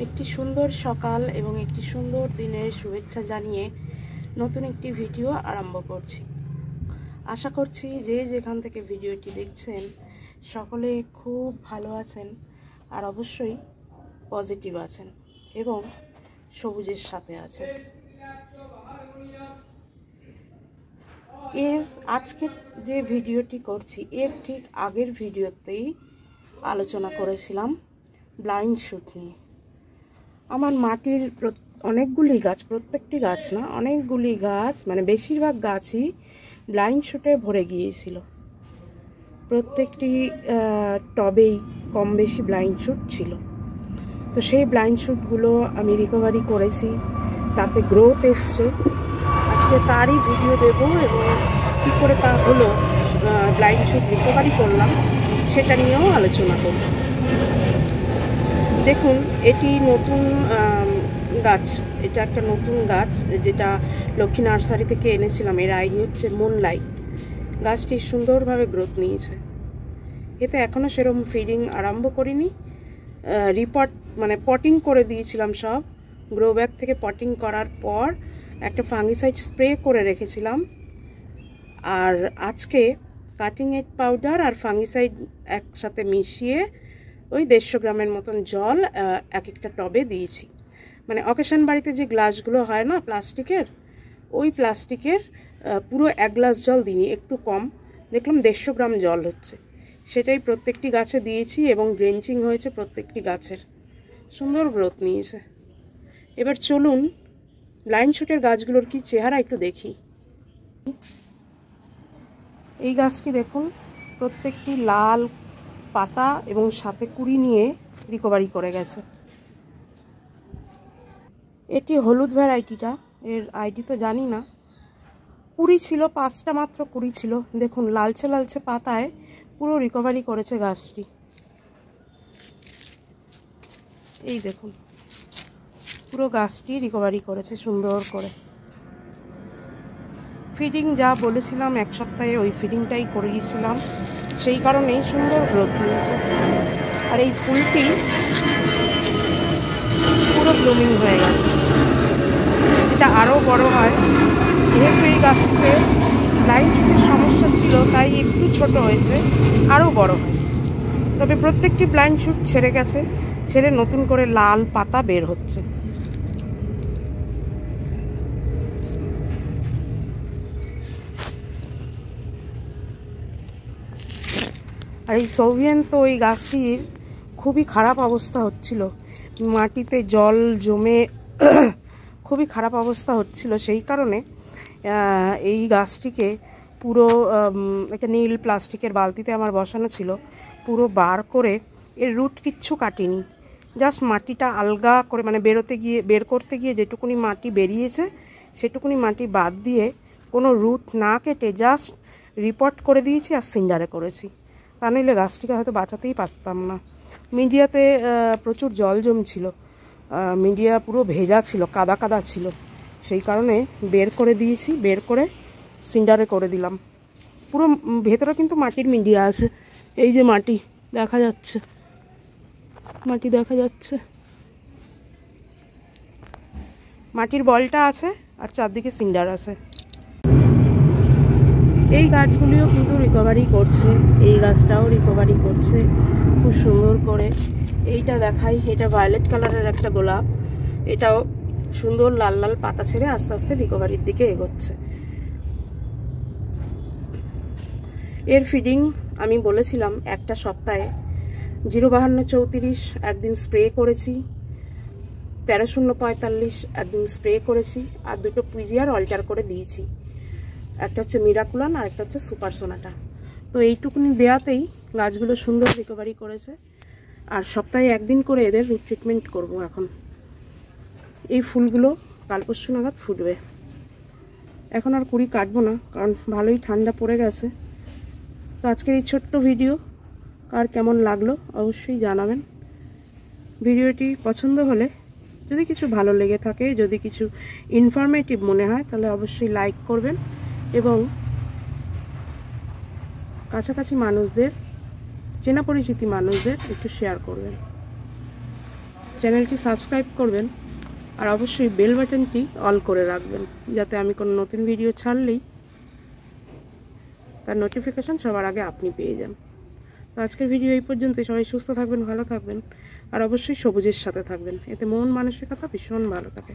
একটি সুন্দর সকাল এবং একটি সুন্দর দিনের শুভেচ্ছা জানিয়ে নতুন একটি ভিডিও আরম্ভ করছি। আশা করছি যে যেখান থেকে ভিডিওটি দেখছেন সকলে খুব ভালো আছেন আর অবশ্যই পজিটিভ আছেন এবং সবুজের সাথে আছেন। এর আজকের যে ভিডিওটি করছি এর ঠিক আগের ভিডিওতেই আলোচনা করেছিলাম ব্লাইন্ড শুট নিয়ে। আমার মাটির অনেকগুলি গাছ, প্রত্যেকটি গাছ না, অনেকগুলি গাছ মানে বেশিরভাগ গাছই ব্লাইন্ড শুটে ভরে গিয়েছিল। প্রত্যেকটি টবেই কম বেশি ব্লাইন্ড শুট ছিল। তো সেই ব্লাইন্ড শুটগুলো আমি রিকভারি করেছি, তাতে গ্রোথ এসছে। আজকে তারই ভিডিও দেব এবং কী করে তা হলো, ব্লাইন্ড শুট রিকভারি করলাম সেটা নিয়েও আলোচনা করব। দেখুন, এটি নতুন গাছ, এটা একটা নতুন গাছ যেটা লক্ষ্মী নার্সারি থেকে এনেছিলাম। এর আইডি হচ্ছে মুনলাইট। গাছটি সুন্দরভাবে গ্রোথ নিয়েছে। এতে এখনও সেরকম ফিডিং আরম্ভ করিনি। পটিং করে দিয়েছিলাম সব। গ্রো ব্যাগ থেকে পটিং করার পর একটা ফাঙ্গিসাইড স্প্রে করে রেখেছিলাম। আর আজকে কাটিং এগ পাউডার আর ফাঙ্গিসাইড একসাথে মিশিয়ে ওই 150 গ্রামের মতন জল এক একটা টবে দিয়েছি। মানে অকেশন বাড়িতে যে গ্লাসগুলো হয় না প্লাস্টিকের, ওই প্লাস্টিকের পুরো 1 গ্লাস জল দিইনি, একটু কম, দেখলাম 150 গ্রাম জল হচ্ছে। সেটাই প্রত্যেকটি গাছে দিয়েছি এবং ড্রেঞ্চিং হয়েছে প্রত্যেকটি গাছের। সুন্দর গ্রোথ নিয়েছে। এবার চলুন ব্লাইন্ড শুটের গাছগুলোর কি চেহারা একটু দেখি। এই গাছটি দেখুন, প্রত্যেকটি লাল পাতা এবং সাথে কুড়ি নিয়ে রিকভারি করে গেছে। এটি হলুদ ভ্যারাইটিটা, এর আইডি তো জানি না। কুড়ি ছিল, 5টা মাত্র কুড়ি ছিল। দেখুন লালচে লালচে পাতায় পুরো রিকভারি করেছে গাছটি। এই দেখুন পুরো গাছটি রিকভারি করেছে সুন্দর করে। ফিডিং যা বলেছিলাম 1 সপ্তাহে ওই ফিডিংটাই করিয়েছিলাম, সেই কারণেই সুন্দর গ্রোথ নিয়েছে। আর এই ফুলটি পুরো ব্লুমিং হয়ে গেছে। এটা আরও বড় হয়। যেহেতু এই গাছটিতে ব্লাইন্ড শুটের সমস্যা ছিল তাই একটু ছোট হয়েছে, আরও বড় হয়। তবে প্রত্যেকটি ব্লাইন্ড শুট ছেড়ে গেছে, ছেড়ে নতুন করে লাল পাতা বের হচ্ছে। আর এই সোভিয়েন তো ওই গাছটির খুবই খারাপ অবস্থা হচ্ছিল, মাটিতে জল জমে খুবই খারাপ অবস্থা হচ্ছিল। সেই কারণে এই গাছটিকে পুরো একটা নীল প্লাস্টিকের বালতিতে আমার বসানো ছিল, পুরো বার করে এর রুট কিচ্ছু কাটিনি, জাস্ট মাটিটা আলগা করে মানে বের করতে গিয়ে যেটুকুনি মাটি বেরিয়েছে সেটুকুনি মাটি বাদ দিয়ে কোনো রুট না কেটে জাস্ট রিপোর্ট করে দিয়েছি আর সিন্ডারে করেছি। তা নইলে গাছটিকে হয়তো বাঁচাতেই পারতাম না। মিডিয়াতে প্রচুর জল জমছিল, মিডিয়া পুরো ভেজা ছিল, কাদা কাদা ছিল। সেই কারণে বের করে দিয়েছি, বের করে সিন্ডারে করে দিলাম। পুরো ভেতরে কিন্তু মাটির মিডিয়া আছে। এই যে মাটি দেখা যাচ্ছে, মাটি দেখা যাচ্ছে, মাটির বলটা আছে আর চারদিকে সিন্ডার আছে। এই গাছগুলিও কিন্তু রিকভারি করছে, এই গাছটাও রিকভারি করছে খুব সুন্দর করে। এইটা দেখাই, এটা ভায়োলেট কালারের একটা গোলাপ, এটাও সুন্দর লাল লাল পাতা ছেড়ে আস্তে আস্তে রিকভারির দিকে এগোচ্ছে। এর ফিডিং আমি বলেছিলাম একটা সপ্তাহে 05234 একদিন স্প্রে করেছি, 13-045 একদিন স্প্রে করেছি, আর 2টো পিজিআর অল্টার করে দিয়েছি। একটা হচ্ছে মিরাকুলান আর একটা হচ্ছে সুপার সোনাটা। তো এইটুকুনি দেওয়াতেই গাছগুলো সুন্দর রিকভারি করেছে। আর সপ্তাহে একদিন করে এদের রুট ট্রিটমেন্ট করব। এখন এই ফুলগুলো কাল পরশু নাগাদ ফুটবে। এখন আর কুড়ি কাটবো না, কারণ ভালোই ঠান্ডা পড়ে গেছে। তো আজকের এই ছোট্ট ভিডিও কার কেমন লাগলো অবশ্যই জানাবেন। ভিডিওটি পছন্দ হলে, যদি কিছু ভালো লেগে থাকে, যদি কিছু ইনফরমেটিভ মনে হয়, তাহলে অবশ্যই লাইক করবেন এবং কাছাকাছি মানুষদের, চেনা পরিচিতি মানুষদের একটু শেয়ার করবেন। চ্যানেলটি সাবস্ক্রাইব করবেন আর অবশ্যই বেল বাটনটি অল করে রাখবেন, যাতে আমি কোনো নতুন ভিডিও ছাড়লেই তার নোটিফিকেশান সবার আগে আপনি পেয়ে যান। তো আজকের ভিডিও এই পর্যন্তই। সবাই সুস্থ থাকবেন, ভালো থাকবেন আর অবশ্যই সবুজের সাথে থাকবেন, এতে মন মানসিকতা ভীষণ ভালো থাকে।